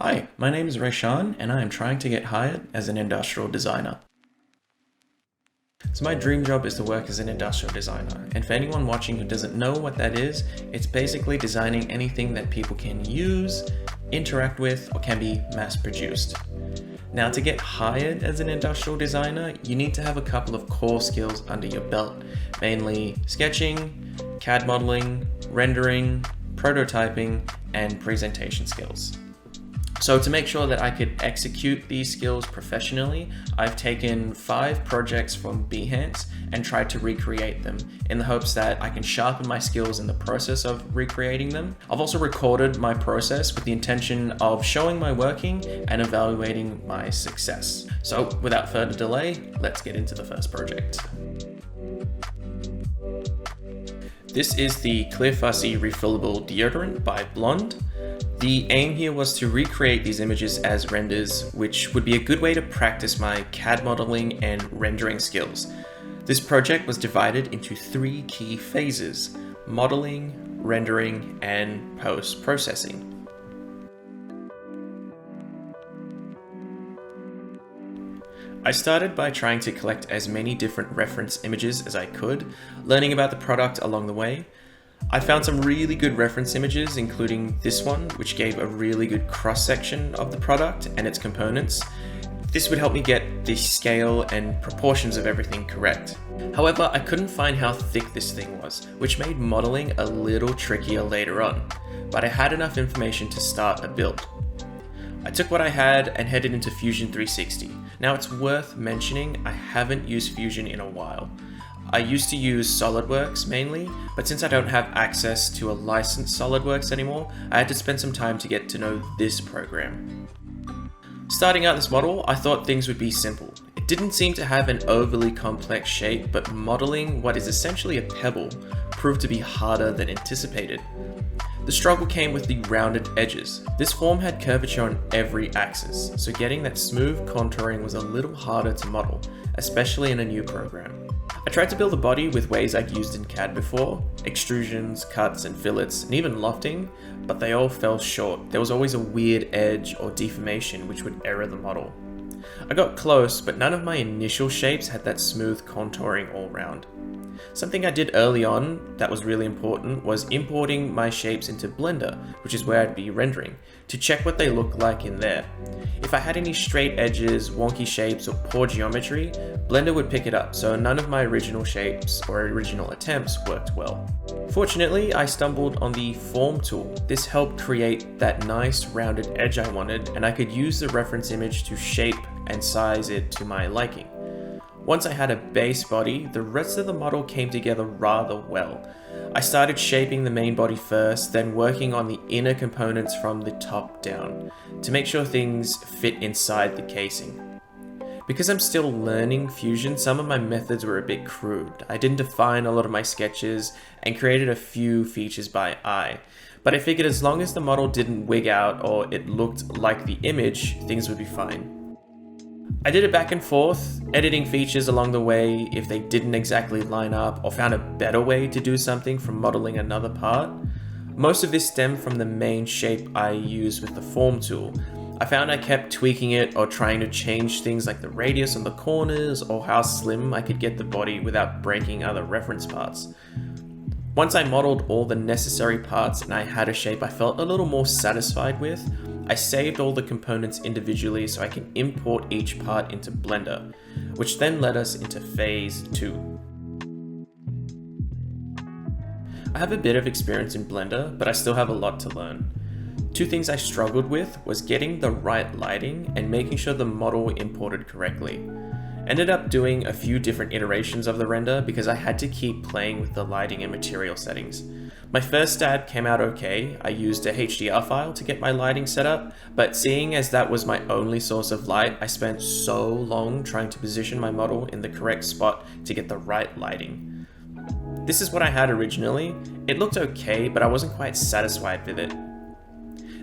Hi, my name is Rayshawn and I am trying to get hired as an industrial designer. So my dream job is to work as an industrial designer, and for anyone watching who doesn't know what that is, it's basically designing anything that people can use, interact with, or can be mass produced. Now, to get hired as an industrial designer, you need to have a couple of core skills under your belt, mainly sketching, CAD modeling, rendering, prototyping, and presentation skills. So to make sure that I could execute these skills professionally, I've taken 5 projects from Behance and tried to recreate them in the hopes that I can sharpen my skills in the process of recreating them. I've also recorded my process with the intention of showing my working and evaluating my success. So without further delay, let's get into the first project. This is the Clear Fussy refillable deodorant by Blond. The aim here was to recreate these images as renders, which would be a good way to practice my CAD modeling and rendering skills. This project was divided into 3 key phases: modeling, rendering, and post-processing. I started by trying to collect as many different reference images as I could, learning about the product along the way. I found some really good reference images, including this one, which gave a really good cross-section of the product and its components. This would help me get the scale and proportions of everything correct. However, I couldn't find how thick this thing was, which made modeling a little trickier later on, but I had enough information to start a build. I took what I had and headed into Fusion 360. Now, it's worth mentioning I haven't used Fusion in a while. I used to use SolidWorks mainly, but since I don't have access to a licensed SolidWorks anymore, I had to spend some time to get to know this program. Starting out this model, I thought things would be simple. It didn't seem to have an overly complex shape, but modeling what is essentially a pebble proved to be harder than anticipated. The struggle came with the rounded edges. This form had curvature on every axis, so getting that smooth contouring was a little harder to model, especially in a new program. I tried to build a body with ways I'd used in CAD before, extrusions, cuts and fillets, and even lofting, but they all fell short. There was always a weird edge or deformation which would error the model. I got close, but none of my initial shapes had that smooth contouring all round. Something I did early on that was really important was importing my shapes into Blender, which is where I'd be rendering, to check what they look like in there. If I had any straight edges, wonky shapes, or poor geometry, Blender would pick it up, so none of my original shapes or original attempts worked well. Fortunately, I stumbled on the Form tool. This helped create that nice rounded edge I wanted, and I could use the reference image to shape and size it to my liking. Once I had a base body, the rest of the model came together rather well. I started shaping the main body first, then working on the inner components from the top down to make sure things fit inside the casing. Because I'm still learning Fusion, some of my methods were a bit crude. I didn't define a lot of my sketches and created a few features by eye. But I figured as long as the model didn't wig out or it looked like the image, things would be fine. I did it back and forth, editing features along the way if they didn't exactly line up or found a better way to do something from modeling another part. Most of this stemmed from the main shape I used with the Form tool. I found I kept tweaking it or trying to change things like the radius on the corners or how slim I could get the body without breaking other reference parts. Once I modeled all the necessary parts and I had a shape I felt a little more satisfied with, I saved all the components individually so I can import each part into Blender, which then led us into phase 2. I have a bit of experience in Blender, but I still have a lot to learn. 2 things I struggled with was getting the right lighting and making sure the model imported correctly. Ended up doing a few different iterations of the render because I had to keep playing with the lighting and material settings. My first stab came out okay. I used a HDR file to get my lighting set up, but seeing as that was my only source of light, I spent so long trying to position my model in the correct spot to get the right lighting. This is what I had originally. It looked okay, but I wasn't quite satisfied with it.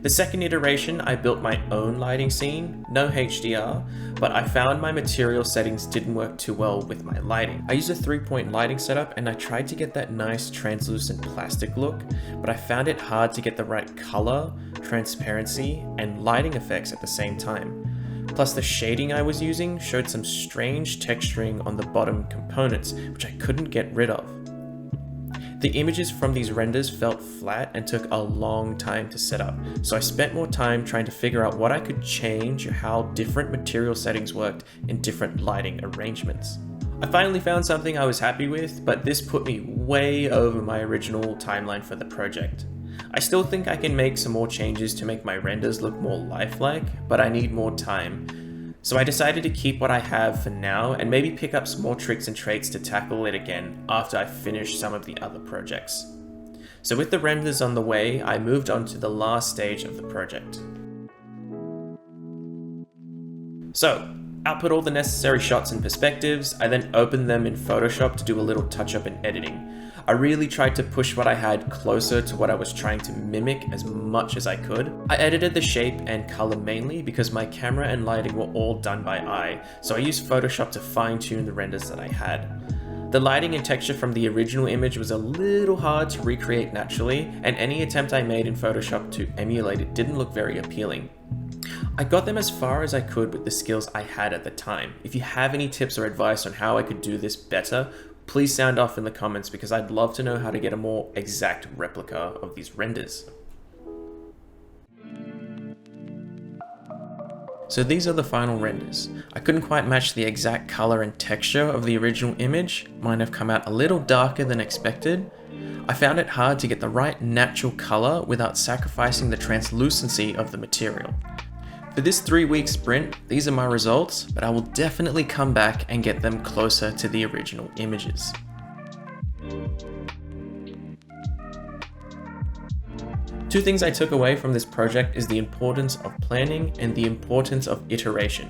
The second iteration, I built my own lighting scene, no HDR, but I found my material settings didn't work too well with my lighting. I used a 3-point lighting setup and I tried to get that nice translucent plastic look, but I found it hard to get the right color, transparency, and lighting effects at the same time. Plus the shading I was using showed some strange texturing on the bottom components, which I couldn't get rid of. The images from these renders felt flat and took a long time to set up, so I spent more time trying to figure out what I could change or how different material settings worked in different lighting arrangements. I finally found something I was happy with, but this put me way over my original timeline for the project. I still think I can make some more changes to make my renders look more lifelike, but I need more time. So I decided to keep what I have for now and maybe pick up some more tricks and traits to tackle it again after I finish some of the other projects. So with the renders on the way, I moved on to the last stage of the project. So, output all the necessary shots and perspectives. I then opened them in Photoshop to do a little touch-up and editing. I really tried to push what I had closer to what I was trying to mimic as much as I could. I edited the shape and color mainly because my camera and lighting were all done by eye, so I used Photoshop to fine-tune the renders that I had. The lighting and texture from the original image was a little hard to recreate naturally, and any attempt I made in Photoshop to emulate it didn't look very appealing. I got them as far as I could with the skills I had at the time. If you have any tips or advice on how I could do this better, please sound off in the comments because I'd love to know how to get a more exact replica of these renders. So these are the final renders. I couldn't quite match the exact color and texture of the original image. Mine have come out a little darker than expected. I found it hard to get the right natural color without sacrificing the translucency of the material. For this 3-week sprint, these are my results, but I will definitely come back and get them closer to the original images. Two things I took away from this project is the importance of planning and the importance of iteration.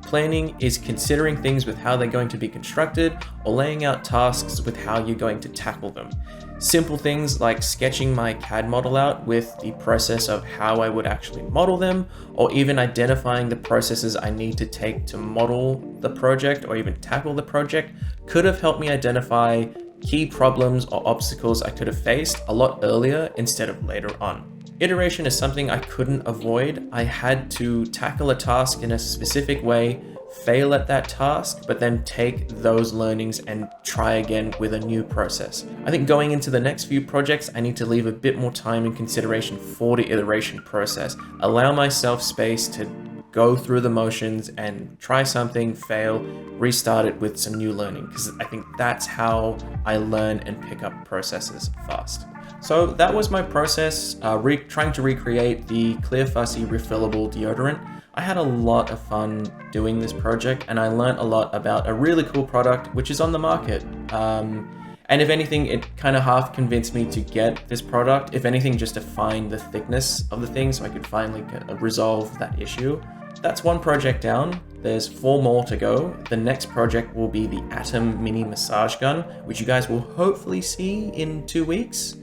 Planning is considering things with how they're going to be constructed or laying out tasks with how you're going to tackle them. Simple things like sketching my CAD model out with the process of how I would actually model them, or even identifying the processes I need to take to model the project or even tackle the project could have helped me identify key problems or obstacles I could have faced a lot earlier instead of later on. Iteration is something I couldn't avoid. I had to tackle a task in a specific way, fail at that task, but then take those learnings and try again with a new process. I think going into the next few projects, I need to leave a bit more time and consideration for the iteration process. Allow myself space to go through the motions and try something, fail, restart it with some new learning, because I think that's how I learn and pick up processes fast. So that was my process, trying to recreate the Clear Fussy refillable deodorant. I had a lot of fun doing this project and I learned a lot about a really cool product which is on the market. And if anything, it kind of half convinced me to get this product, if anything, just to find the thickness of the thing so I could finally resolve that issue. That's one project down. There's 4 more to go. The next project will be the Atom Mini Massage Gun, which you guys will hopefully see in 2 weeks.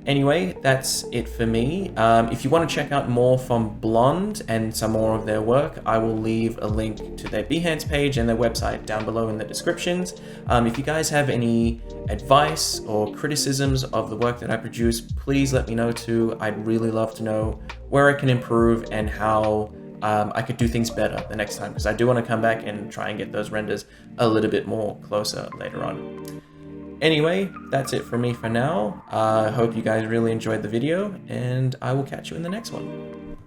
Anyway, that's it for me. If you want to check out more from Blond and some more of their work, I will leave a link to their Behance page and their website down below in the descriptions. If you guys have any advice or criticisms of the work that I produce, please let me know too. I'd really love to know where I can improve and how I could do things better the next time, because I do want to come back and try and get those renders a little bit more closer later on. Anyway, that's it for me for now. I hope you guys really enjoyed the video, and I will catch you in the next one.